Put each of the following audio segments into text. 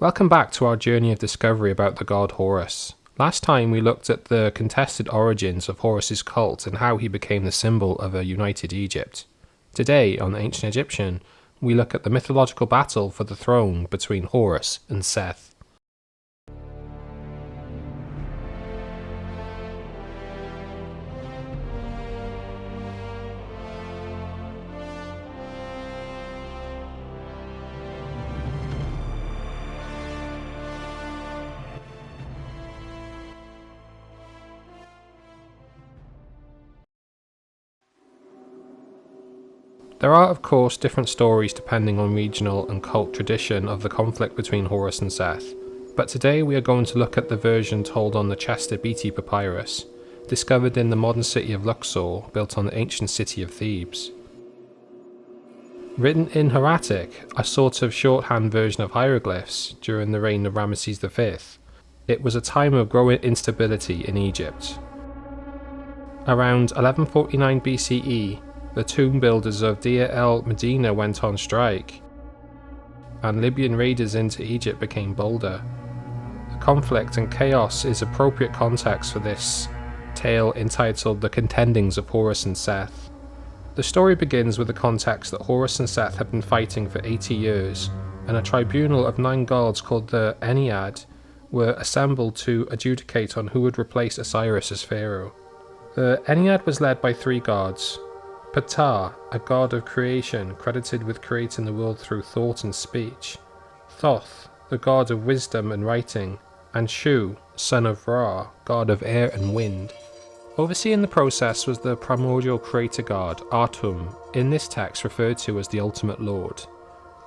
Welcome back to our journey of discovery about the god Horus. Last time we looked at the contested origins of Horus's cult and how he became the symbol of a united Egypt. Today, on Ancient Egyptian, we look at the mythological battle for the throne between Horus and Seth. There are, of course, different stories depending on regional and cult tradition of the conflict between Horus and Seth, but today we are going to look at the version told on the Chester Beatty papyrus, discovered in the modern city of Luxor, built on the ancient city of Thebes. Written in hieratic, a sort of shorthand version of hieroglyphs during the reign of Ramesses V, it was a time of growing instability in Egypt. Around 1149 BCE, the tomb builders of Deir el-Medina went on strike, and Libyan raiders into Egypt became bolder. The conflict and chaos is appropriate context for this tale entitled The Contendings of Horus and Seth. The story begins with the context that Horus and Seth had been fighting for 80 years, and a tribunal of 9 gods called the Ennead were assembled to adjudicate on who would replace Osiris as pharaoh. The Ennead was led by 3 gods: Ptah, a god of creation credited with creating the world through thought and speech; Thoth, the god of wisdom and writing; and Shu, son of Ra, god of air and wind. Overseeing the process was the primordial creator god, Atum, in this text referred to as the ultimate lord.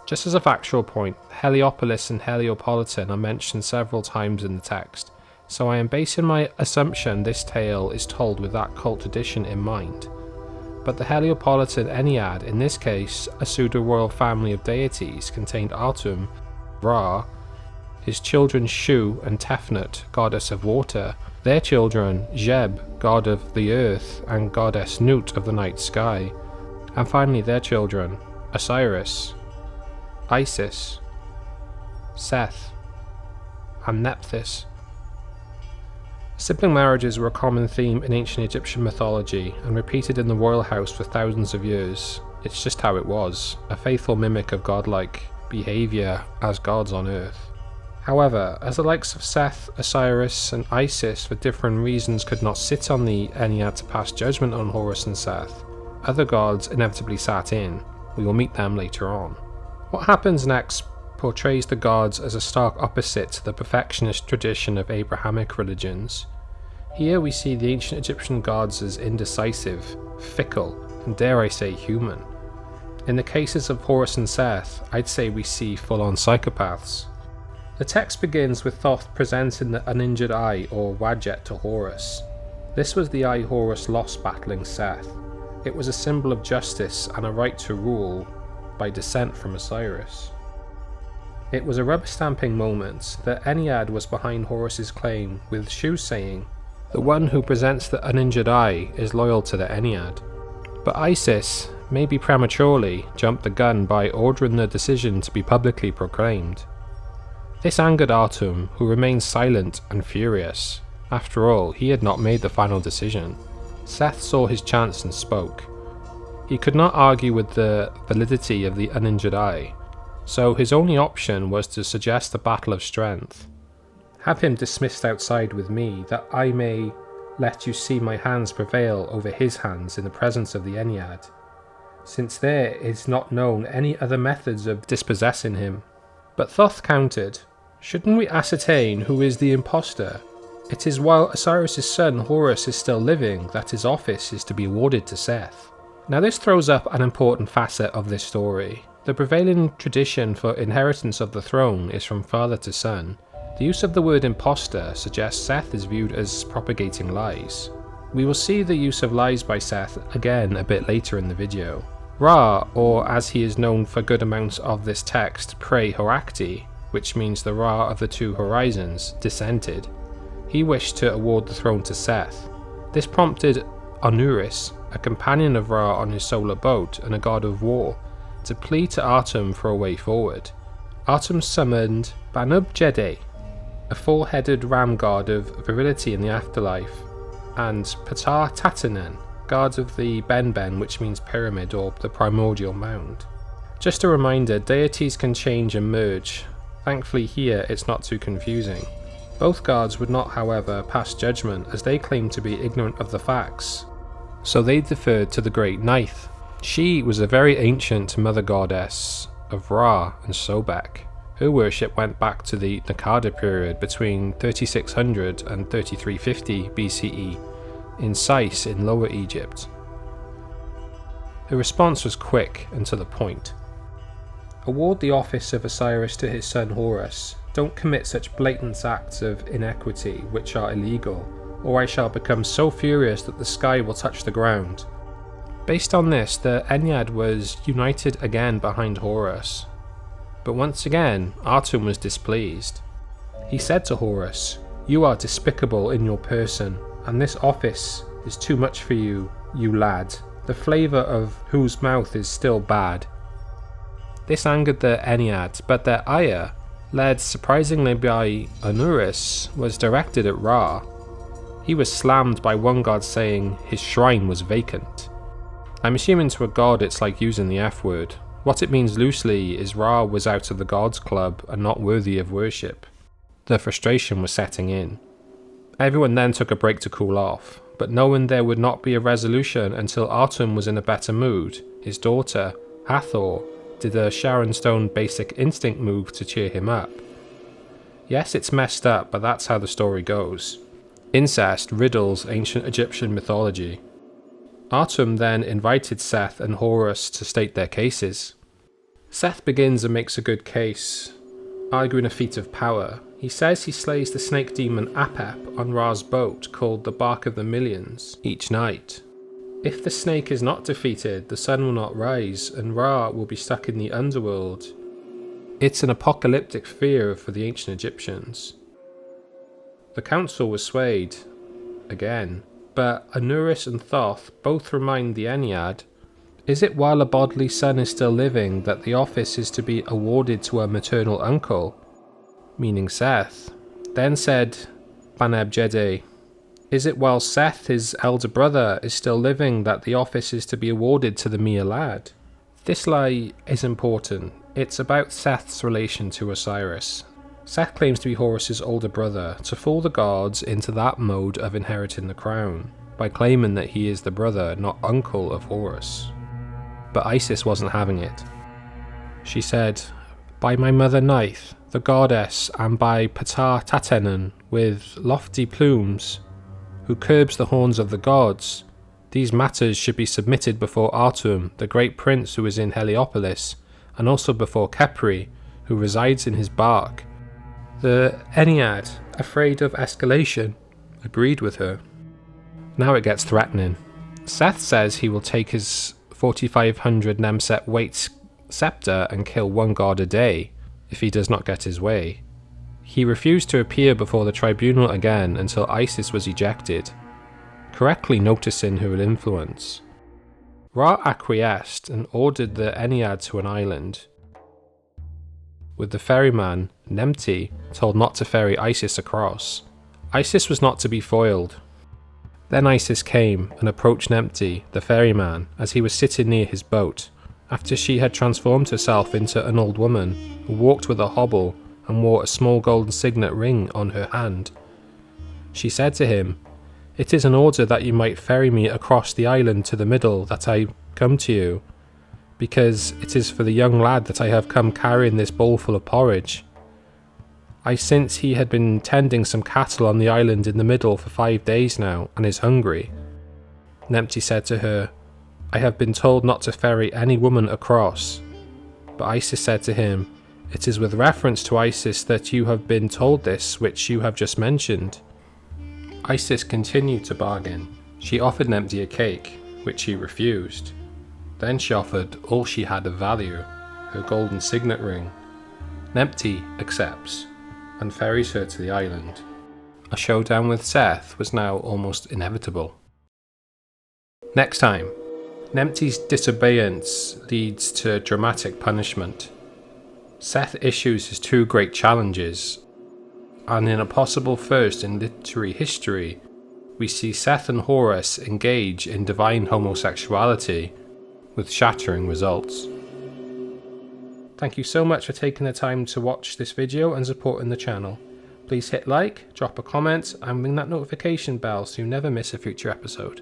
Just as a factual point, Heliopolis and Heliopolitan are mentioned several times in the text, so I am basing my assumption this tale is told with that cult tradition in mind. But the Heliopolitan Ennead, in this case a pseudo-royal family of deities, contained Atum, Ra, his children Shu and Tefnut, goddess of water, their children Zeb, god of the earth, and goddess Nut of the night sky, and finally their children Osiris, Isis, Seth, and Nephthys. Sibling marriages were a common theme in ancient Egyptian mythology and repeated in the royal house for thousands of years. It's just how it was, a faithful mimic of godlike behaviour as gods on earth. However, as the likes of Seth, Osiris and Isis for different reasons could not sit on the Ennead to pass judgment on Horus and Seth, other gods inevitably sat in. We will meet them later on. What happens next portrays the gods as a stark opposite to the perfectionist tradition of Abrahamic religions. Here we see the ancient Egyptian gods as indecisive, fickle, and dare I say human. In the cases of Horus and Seth, I'd say we see full-on psychopaths. The text begins with Thoth presenting the uninjured eye or Wadjet to Horus. This was the eye Horus lost battling Seth. It was a symbol of justice and a right to rule by descent from Osiris. It was a rubber-stamping moment. The Ennead was behind Horus's claim, with Shu saying, "The one who presents the uninjured eye is loyal to the Ennead." But Isis, maybe prematurely, jumped the gun by ordering the decision to be publicly proclaimed. This angered Atum, who remained silent and furious. After all, he had not made the final decision. Seth saw his chance and spoke. He could not argue with the validity of the uninjured eye, so his only option was to suggest a battle of strength. "Have him dismissed outside with me, that I may let you see my hands prevail over his hands in the presence of the Ennead, since there is not known any other methods of dispossessing him." But Thoth countered, "Shouldn't we ascertain who is the impostor? It is while Osiris' son Horus is still living that his office is to be awarded to Seth." Now this throws up an important facet of this story. The prevailing tradition for inheritance of the throne is from father to son. The use of the word impostor suggests Seth is viewed as propagating lies. We will see the use of lies by Seth again a bit later in the video. Ra, or as he is known for good amounts of this text, Pre-Horakti, which means the Ra of the 2 horizons, dissented. He wished to award the throne to Seth. This prompted Horus, a companion of Ra on his solar boat and a god of war, to plead to Atum for a way forward. Atum summoned Banub-Jedi, a four-headed ram god of virility in the afterlife, and Ptah guards of the Ben, which means pyramid or the primordial mound. Just a reminder, deities can change and merge. Thankfully here it's not too confusing. Both guards would not, however, pass judgment as they claimed to be ignorant of the facts, so they deferred to the Great Ninth. She was a very ancient mother goddess of Ra and Sobek. Her worship went back to the Nakada period between 3600 and 3350 BCE in Sais in Lower Egypt. Her response was quick and to the point. Award the office of Osiris to his son Horus. Don't commit such blatant acts of inequity which are illegal, or I shall become so furious that the sky will touch the ground. Based on this, the Ennead was united again behind Horus. But once again, Atum was displeased. He said to Horus, "You are despicable in your person, and this office is too much for you, you lad, the flavour of whose mouth is still bad." This angered the Ennead, but their ire, led surprisingly by Horus, was directed at Ra. He was slammed by one god saying his shrine was vacant. I'm assuming to a god it's like using the F word. What it means loosely is Ra was out of the gods club and not worthy of worship. The frustration was setting in. Everyone then took a break to cool off, but knowing there would not be a resolution until Atum was in a better mood, his daughter, Hathor, did a Sharon Stone basic instinct move to cheer him up. Yes, it's messed up, but that's how the story goes. Incest riddles ancient Egyptian mythology. Atum then invited Seth and Horus to state their cases. Seth begins and makes a good case, arguing a feat of power. He says he slays the snake demon Apep on Ra's boat called the Bark of the Millions each night. If the snake is not defeated, the sun will not rise and Ra will be stuck in the underworld. It's an apocalyptic fear for the ancient Egyptians. The council was swayed, again, but Horus and Thoth both remind the Ennead, is it while a bodily son is still living that the office is to be awarded to a maternal uncle, meaning Seth? Then said Banub-Jedi, is it while Seth, his elder brother, is still living that the office is to be awarded to the mere lad? This lie is important. It's about Seth's relation to Osiris. Seth claims to be Horus's older brother to fool the gods into that mode of inheriting the crown, by claiming that he is the brother, not uncle of Horus. But Isis wasn't having it. She said, "By my mother Neith, the goddess, and by Ptah with lofty plumes, who curbs the horns of the gods, these matters should be submitted before Atum, the great prince who is in Heliopolis, and also before Khepri, who resides in his bark." The Ennead, afraid of escalation, agreed with her. Now it gets threatening. Seth says he will take his 4500 Nemset weight scepter and kill one god a day if he does not get his way. He refused to appear before the tribunal again until Isis was ejected, correctly noticing her influence. Ra acquiesced and ordered the Ennead to an island, with the ferryman, Nemti, told not to ferry Isis across. Isis was not to be foiled. Then Isis came and approached Nemti, the ferryman, as he was sitting near his boat, after she had transformed herself into an old woman, who walked with a hobble and wore a small golden signet ring on her hand. She said to him, "It is an order that you might ferry me across the island to the middle that I come to you, because it is for the young lad that I have come carrying this bowl full of porridge." Since he had been tending some cattle on the island in the middle for 5 days now, and is hungry. Nemti said to her, "I have been told not to ferry any woman across." But Isis said to him, "It is with reference to Isis that you have been told this which you have just mentioned." Isis continued to bargain. She offered Nemti a cake, which he refused. Then she offered all she had of value, her golden signet ring. Nemti accepts, and ferries her to the island. A showdown with Seth was now almost inevitable. Next time, Nemti's disobedience leads to dramatic punishment. Seth issues his two great challenges, and in a possible first in literary history, we see Seth and Horus engage in divine homosexuality, with shattering results. Thank you so much for taking the time to watch this video and supporting the channel. Please hit like, drop a comment, and ring that notification bell so you never miss a future episode.